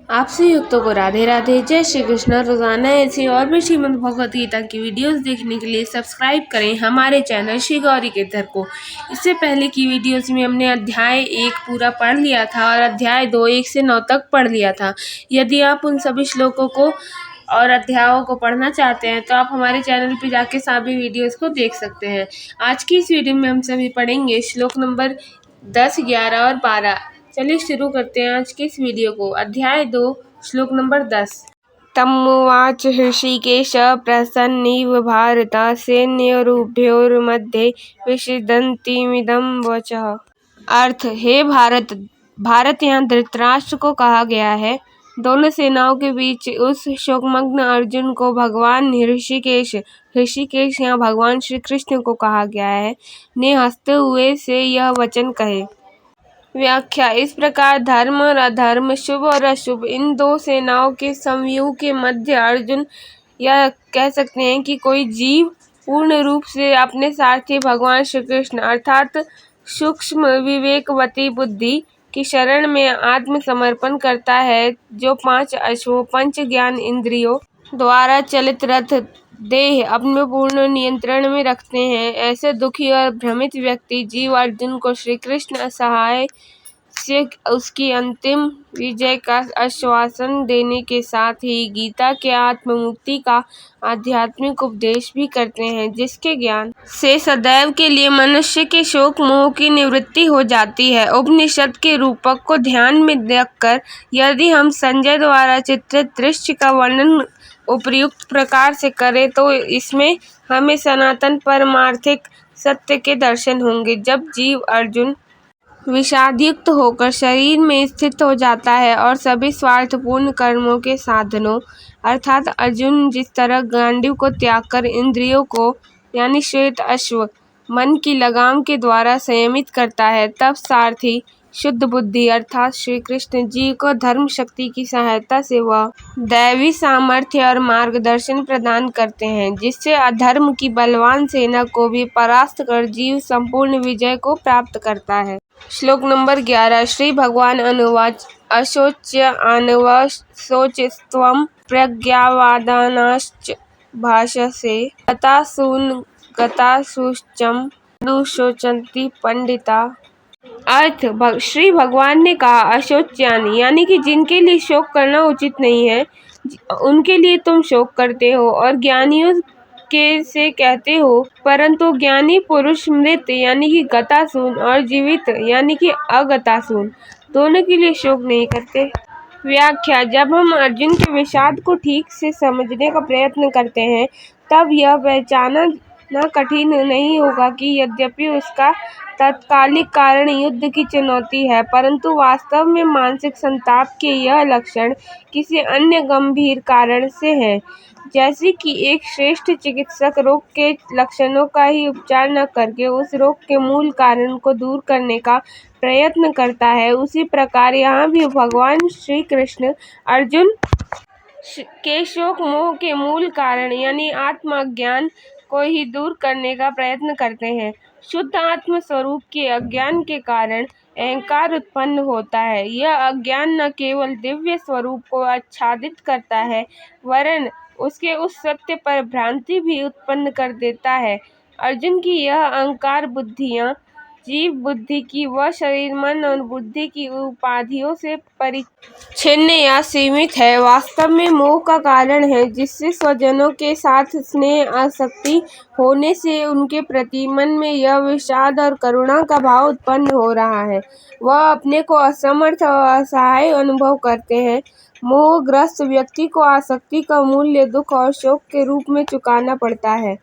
आपसे युक्तों को राधे राधे, जय श्री कृष्ण। रोजाना ऐसी और भी श्रीमद् भगवत गीता की वीडियोस देखने के लिए सब्सक्राइब करें हमारे चैनल श्री गौरी केतर को। इससे पहले की वीडियोस में हमने अध्याय 1 पूरा पढ़ लिया था और अध्याय 2 1 से 9 तक पढ़ लिया था। यदि आप उन सभी श्लोकों को और अध्यायों को पढ़ना चाहते हैं तो आप हमारे चैनल पर जाके सभी वीडियोस को देख सकते हैं। आज की इस वीडियो में हम सभी पढ़ेंगे श्लोक नंबर 10, 11 और 12। चलिए शुरू करते हैं आज के इस वीडियो को। अध्याय 2 श्लोक नंबर 10। तमुवाच ऋषिकेश प्रसन्नीव भारत सैन्योरुभयोर्मध्ये विषदन्तीमिदं वचः। अर्थ, हे भारत यहाँ धृतराष्ट्र को कहा गया है। दोनों सेनाओं के बीच उस शोकमग्न अर्जुन को भगवान ऋषिकेश यहाँ भगवान श्री कृष्ण को कहा गया है, ने हंसते हुए से यह वचन कहे। व्याख्या, इस प्रकार धर्म और अधर्म, शुभ और अशुभ, इन दो सेनाओं के समव्यूह के मध्य अर्जुन यह कह सकते हैं कि कोई जीव पूर्ण रूप से अपने सारथी भगवान श्री कृष्ण अर्थात सूक्ष्म विवेकवती बुद्धि की शरण में आत्मसमर्पण करता है, जो 5 अश्वों, पंच ज्ञान इंद्रियों द्वारा चलित रथ देह अपने पूर्ण नियंत्रण में रखते हैं। ऐसे दुखी और भ्रमित व्यक्ति जीव अर्जुन को श्री कृष्ण सहाय से उसकी अंतिम विजय का आश्वासन देने के साथ ही गीता के आत्ममुक्ति का आध्यात्मिक उपदेश भी करते हैं, जिसके ज्ञान से सदैव के लिए मनुष्य के शोक मोह की निवृत्ति हो जाती है। उपनिषद के रूपक को ध्यान में रखकर यदि हम संजय द्वारा चित्रित दृश्य का वर्णन उपयुक्त प्रकार से करें तो इसमें हमें सनातन परमार्थिक सत्य के दर्शन होंगे। जब जीव अर्जुन विषादयुक्त होकर शरीर में स्थित हो जाता है और सभी स्वार्थपूर्ण कर्मों के साधनों अर्थात अर्जुन जिस तरह गांडीव को त्याग कर इंद्रियों को यानी श्वेत अश्व मन की लगाम के द्वारा संयमित करता है, तब सारथी शुद्ध बुद्धि अर्थात श्री कृष्ण जी को धर्म शक्ति की सहायता से वह दैवी सामर्थ्य और मार्गदर्शन प्रदान करते हैं, जिससे अधर्म की बलवान सेना को भी परास्त कर जीव संपूर्ण विजय को प्राप्त करता है। श्लोक नंबर 11। श्री भगवान अनुवाच अशोच्य आनवशोचस्त्वं प्रज्ञावादांश्च भाषसे गतासूचं अनुशोचन्ति पंडिता। अर्थ, श्री भगवान ने कहा, अशोच्यानि यानी कि जिनके लिए शोक करना उचित नहीं है उनके लिए तुम शोक करते हो, और ज्ञानियों के से कहते हो, परंतु ज्ञानी पुरुष मृत यानी कि गतासून और जीवित यानी कि अगतासून दोनों के लिए शोक नहीं करते। व्याख्या, जब हम अर्जुन के विषाद को ठीक से समझने का प्रयत्न करते हैं तब यह पहचानना कठिन नहीं होगा कि यद्यपि उसका तत्कालिक कारण युद्ध की चुनौती है, परंतु वास्तव में मानसिक संताप के यह लक्षण किसी अन्य गंभीर कारण से हैं। जैसे कि एक श्रेष्ठ चिकित्सक रोग के लक्षणों का ही उपचार न करके उस रोग के मूल कारण को दूर करने का प्रयत्न करता है, उसी प्रकार यहाँ भी भगवान श्री कृष्ण अर्जुन के शोक मोह के मूल कारण यानी आत्मज्ञान को ही दूर करने का प्रयत्न करते हैं। शुद्ध आत्म स्वरूप के अज्ञान के कारण अहंकार उत्पन्न होता है। यह अज्ञान न केवल दिव्य स्वरूप को आच्छादित करता है वरन उसके उस सत्य पर भ्रांति भी उत्पन्न कर देता है। अर्जुन की यह अहंकार बुद्धियां जीव बुद्धि की व शरीर मन और बुद्धि की उपाधियों से परिच्छिन्न या सीमित है, वास्तव में मोह का कारण है, जिससे स्वजनों के साथ स्नेह आसक्ति होने से उनके प्रति मन में यह विषाद और करुणा का भाव उत्पन्न हो रहा है। वह अपने को असमर्थ और असहाय अनुभव करते हैं। मोहग्रस्त व्यक्ति को आसक्ति का मूल्य दुख और शोक के रूप में चुकाना पड़ता है।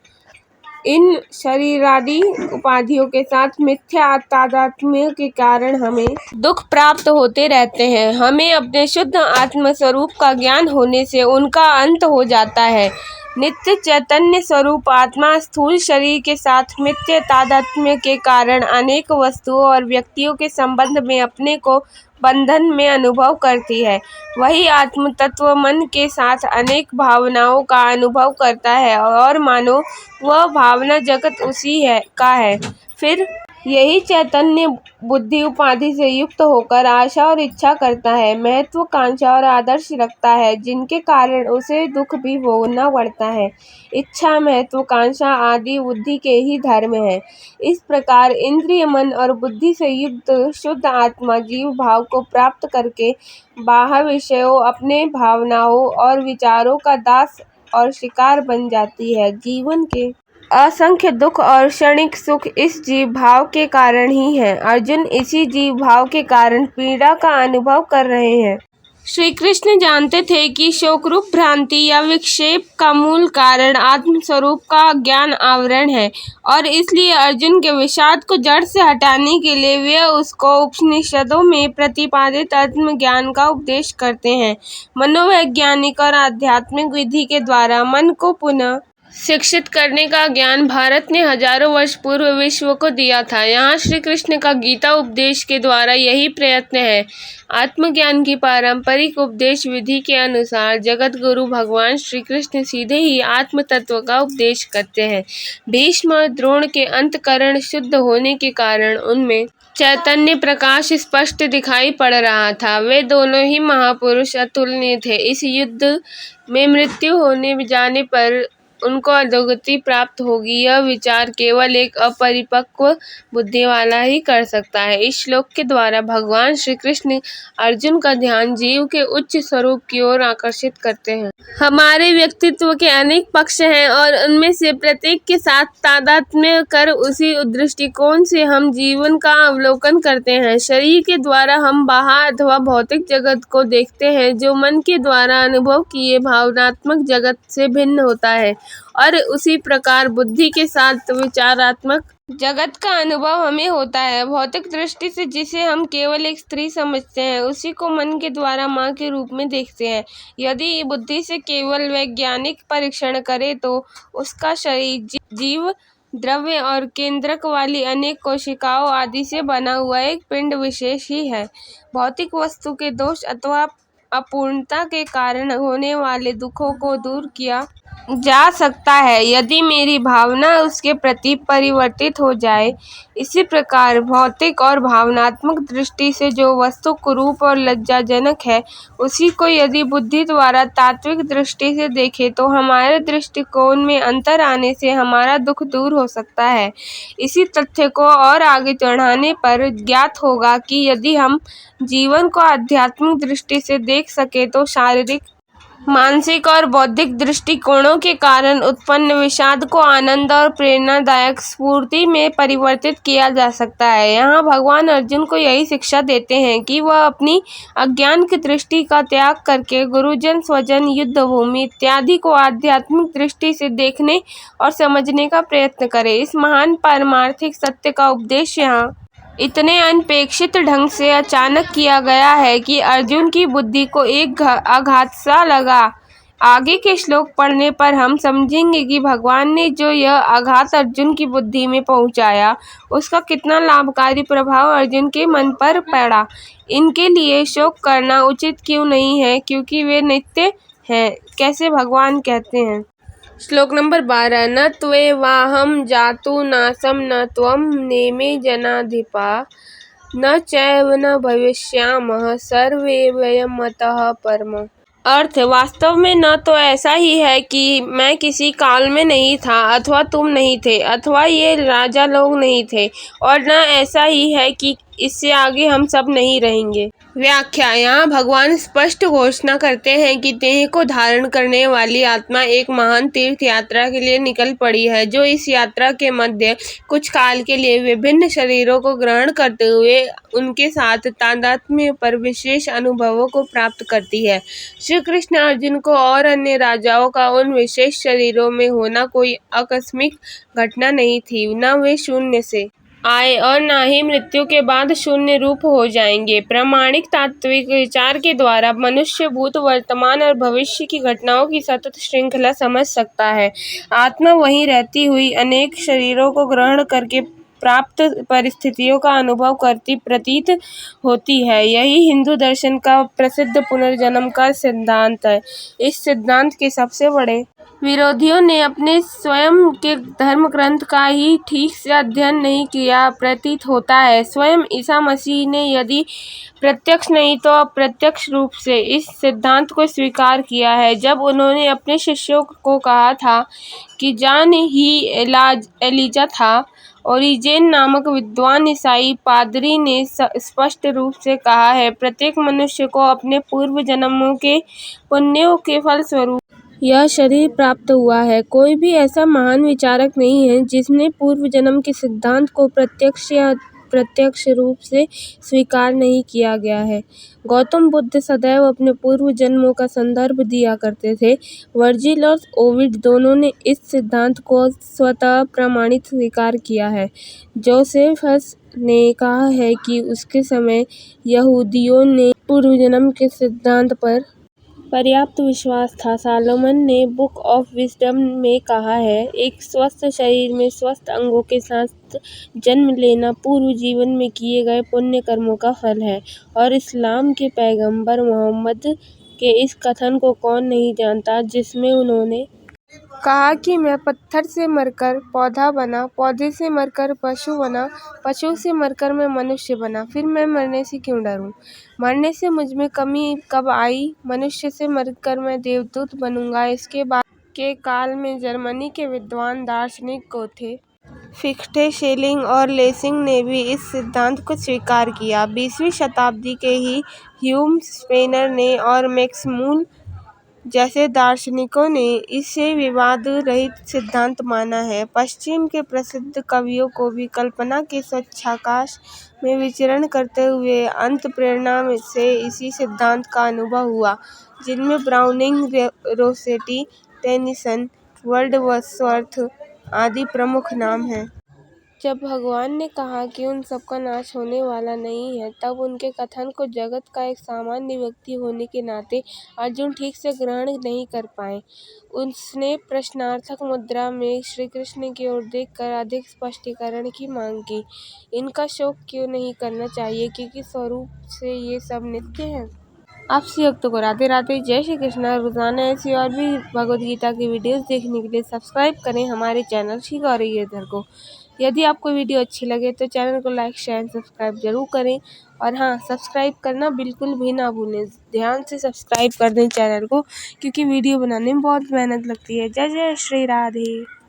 इन शरीरादि उपाधियों के साथ मिथ्या तादात्म्य के कारण हमें दुख प्राप्त होते रहते हैं। हमें अपने शुद्ध आत्म स्वरूप का ज्ञान होने से उनका अंत हो जाता है। नित्य चैतन्य स्वरूप आत्मा स्थूल शरीर के साथ मिथ्या तादात्म्य के कारण अनेक वस्तुओं और व्यक्तियों के संबंध में अपने को बंधन में अनुभव करती है। वही आत्म तत्व मन के साथ अनेक भावनाओं का अनुभव करता है और मानो वह भावना जगत उसी का है। फिर यही चैतन्य बुद्धि उपाधि से युक्त होकर आशा और इच्छा करता है, महत्वाकांक्षा और आदर्श रखता है, जिनके कारण उसे दुख भी भोगना पड़ता है। इच्छा, महत्वाकांक्षा आदि बुद्धि के ही धर्म है। इस प्रकार इंद्रिय, मन और बुद्धि से युक्त शुद्ध आत्मा जीव भाव को प्राप्त करके बाह्य विषयों, अपने भावनाओं और विचारों का दास और शिकार बन जाती है। जीवन के असंख्य दुख और क्षणिक सुख इस जीव भाव के कारण ही है। अर्जुन इसी जीव भाव के कारण पीड़ा का अनुभव कर रहे हैं। श्री कृष्ण जानते थे कि शोकरूप भ्रांति या विक्षेप का मूल कारण आत्म स्वरूप का ज्ञान आवरण है, और इसलिए अर्जुन के विषाद को जड़ से हटाने के लिए वे उसको उपनिषदों में प्रतिपादित आत्म ज्ञान का उपदेश करते हैं। मनोवैज्ञानिक और आध्यात्मिक विधि के द्वारा मन को पुनः शिक्षित करने का ज्ञान भारत ने हजारों वर्ष पूर्व विश्व को दिया था। यहाँ श्री कृष्ण का गीता उपदेश के द्वारा यही प्रयत्न है। आत्मज्ञान की पारंपरिक उपदेश विधि के अनुसार जगत गुरु भगवान श्री कृष्ण सीधे ही आत्म तत्व का उपदेश करते हैं। भीष्म और द्रोण के अंतःकरण शुद्ध होने के कारण उनमें चैतन्य प्रकाश स्पष्ट दिखाई पड़ रहा था। वे दोनों ही महापुरुष अतुलनीय थे। इस युद्ध में मृत्यु होने जाने पर उनको अधोगति प्राप्त होगी, यह विचार केवल एक अपरिपक्व बुद्धि वाला ही कर सकता है। इस श्लोक के द्वारा भगवान श्री कृष्ण अर्जुन का ध्यान जीव के उच्च स्वरूप की ओर आकर्षित करते हैं। हमारे व्यक्तित्व के अनेक पक्ष हैं और उनमें से प्रत्येक के साथ तादात्म्य कर उसी दृष्टिकोण से हम जीवन का अवलोकन करते हैं। शरीर के द्वारा हम बाह्य अथवा भौतिक जगत को देखते हैं, जो मन के द्वारा अनुभव किए भावनात्मक जगत से भिन्न होता है, और उसी प्रकार बुद्धि के साथ विचारात्मक जगत का अनुभव हमें होता है। भौतिक दृष्टि से जिसे हम केवल एक स्त्री समझते हैं, उसी को मन के द्वारा माँ के रूप में देखते हैं। यदि बुद्धि से केवल वैज्ञानिक परीक्षण करें तो उसका शरीर जीव, द्रव्य और केंद्रक वाली अनेक कोशिकाओं आदि से बना हुआ एक पिंड विशेष ही है। भौतिक वस्तु के दोष अथवा अपूर्णता के कारण होने वाले दुखों को दूर किया जा सकता है यदि मेरी भावना उसके प्रति परिवर्तित हो जाए। इसी प्रकार भौतिक और भावनात्मक दृष्टि से जो वस्तु कुरूप और लज्जाजनक है, उसी को यदि बुद्धि द्वारा तात्विक दृष्टि से देखें तो हमारे दृष्टिकोण में अंतर आने से हमारा दुख दूर हो सकता है। इसी तथ्य को और आगे बढ़ाने पर ज्ञात होगा कि यदि हम जीवन को आध्यात्मिक दृष्टि से देख सके तो शारीरिक, मानसिक और बौद्धिक दृष्टिकोणों के कारण उत्पन्न विषाद को आनंद और प्रेरणादायक स्फूर्ति में परिवर्तित किया जा सकता है। यहाँ भगवान अर्जुन को यही शिक्षा देते हैं कि वह अपनी अज्ञान की दृष्टि का त्याग करके गुरुजन, स्वजन, युद्ध भूमि इत्यादि को आध्यात्मिक दृष्टि से देखने और समझने का प्रयत्न करे। इस महान पारमार्थिक सत्य का उपदेश यहाँ इतने अनपेक्षित ढंग से अचानक किया गया है कि अर्जुन की बुद्धि को एक आघात सा लगा। आगे के श्लोक पढ़ने पर हम समझेंगे कि भगवान ने जो यह आघात अर्जुन की बुद्धि में पहुंचाया, उसका कितना लाभकारी प्रभाव अर्जुन के मन पर पड़ा। इनके लिए शोक करना उचित क्यों नहीं है, क्योंकि वे नित्य हैं। कैसे भगवान कहते हैं, श्लोक नंबर 12, न त्वेवाहं जातु नासं न त्वं नेमे जनाधिपा न चैव न भविष्यामः सर्वे वयमतः परम। अर्थ, वास्तव में न तो ऐसा ही है कि मैं किसी काल में नहीं था, अथवा तुम नहीं थे, अथवा ये राजा लोग नहीं थे, और न ऐसा ही है कि इससे आगे हम सब नहीं रहेंगे। व्याख्या, यहाँ भगवान स्पष्ट घोषणा करते हैं कि देह को धारण करने वाली आत्मा एक महान तीर्थ यात्रा के लिए निकल पड़ी है, जो इस यात्रा के मध्य कुछ काल के लिए विभिन्न शरीरों को ग्रहण करते हुए उनके साथ तादात्म्य पर विशेष अनुभवों को प्राप्त करती है। श्री कृष्ण अर्जुन को और अन्य राजाओं का उन विशेष शरीरों में होना कोई आकस्मिक घटना नहीं थी। न वे शून्य से आए और न ही मृत्यु के बाद शून्य रूप हो जाएंगे। प्रामाणिक तात्विक विचार के द्वारा मनुष्य भूत, वर्तमान और भविष्य की घटनाओं की सतत श्रृंखला समझ सकता है। आत्मा वहीं रहती हुई अनेक शरीरों को ग्रहण करके प्राप्त परिस्थितियों का अनुभव करती प्रतीत होती है। यही हिंदू दर्शन का प्रसिद्ध पुनर्जन्म का सिद्धांत है। इस सिद्धांत के सबसे बड़े विरोधियों ने अपने स्वयं के धर्म ग्रंथ का ही ठीक से अध्ययन नहीं किया प्रतीत होता है। स्वयं ईसा मसीह ने यदि प्रत्यक्ष नहीं तो अप्रत्यक्ष रूप से इस सिद्धांत को स्वीकार किया है। जब उन्होंने अपने शिष्यों को कहा था कि जॉन ही एलीजा था, ओरिजेन नामक विद्वान ईसाई पादरी ने स्पष्ट रूप से कहा है, प्रत्येक मनुष्य को अपने पूर्व जन्मों के पुण्यों के फलस्वरूप यह शरीर प्राप्त हुआ है। कोई भी ऐसा महान विचारक नहीं है जिसने पूर्व जन्म के सिद्धांत को प्रत्यक्ष या अप्रत्यक्ष रूप से स्वीकार नहीं किया गया है। गौतम बुद्ध सदैव अपने पूर्व जन्मों का संदर्भ दिया करते थे। वर्जिल और ओविड दोनों ने इस सिद्धांत को स्वतः प्रमाणित स्वीकार किया है। जोसेफस ने कहा है कि उसके समय यहूदियों ने पूर्व जन्म के सिद्धांत पर पर्याप्त विश्वास था। सालोमन ने बुक ऑफ विजडम में कहा है, एक स्वस्थ शरीर में स्वस्थ अंगों के साथ जन्म लेना पूर्व जीवन में किए गए पुण्य कर्मों का फल है। और इस्लाम के पैगंबर मोहम्मद के इस कथन को कौन नहीं जानता, जिसमें उन्होंने कहा कि मैं पत्थर से मरकर पौधा बना, पौधे से मरकर पशु बना, पशु से मरकर मैं मनुष्य बना, फिर मैं मरने से क्यों डरूं? मरने से मुझ में कमी कब आई? मनुष्य से मरकर मैं देवदूत बनूंगा। इसके बाद के काल में जर्मनी के विद्वान दार्शनिक गोथे, फिख्टे, शेलिंग और लेसिंग ने भी इस सिद्धांत को स्वीकार किया। 20वीं शताब्दी के ही ह्यूम, स्पेनर ने और मैक्स मूल जैसे दार्शनिकों ने इसे विवाद रहित सिद्धांत माना है। पश्चिम के प्रसिद्ध कवियों को भी कल्पना के स्वच्छाकाश में विचरण करते हुए अंत प्रेरणा से इसी सिद्धांत का अनुभव हुआ, जिनमें ब्राउनिंग, रोसेटी, टेनिसन, वर्ड्सवर्थ आदि प्रमुख नाम हैं। जब भगवान ने कहा कि उन सबका नाश होने वाला नहीं है, तब उनके कथन को जगत का एक सामान्य व्यक्ति होने के नाते अर्जुन ठीक से ग्रहण नहीं कर पाए। उसने प्रश्नार्थक मुद्रा में श्री कृष्ण की ओर देखकर अधिक स्पष्टीकरण की मांग की। इनका शोक क्यों नहीं करना चाहिए, क्योंकि स्वरूप से ये सब नित्य है। आपसी भक्तों को राधे राधे, जय श्री कृष्ण। रोजाना ऐसी और भी भगवद गीता की वीडियोस देखने के लिए सब्सक्राइब करें हमारे चैनल श्री गौरीधर को। यदि आपको वीडियो अच्छी लगे तो चैनल को लाइक, शेयर एंड सब्सक्राइब जरूर करें। और हाँ, सब्सक्राइब करना बिल्कुल भी ना भूलें। ध्यान से सब्सक्राइब कर दें चैनल को, क्योंकि वीडियो बनाने में बहुत मेहनत लगती है। जय जय श्री राधे।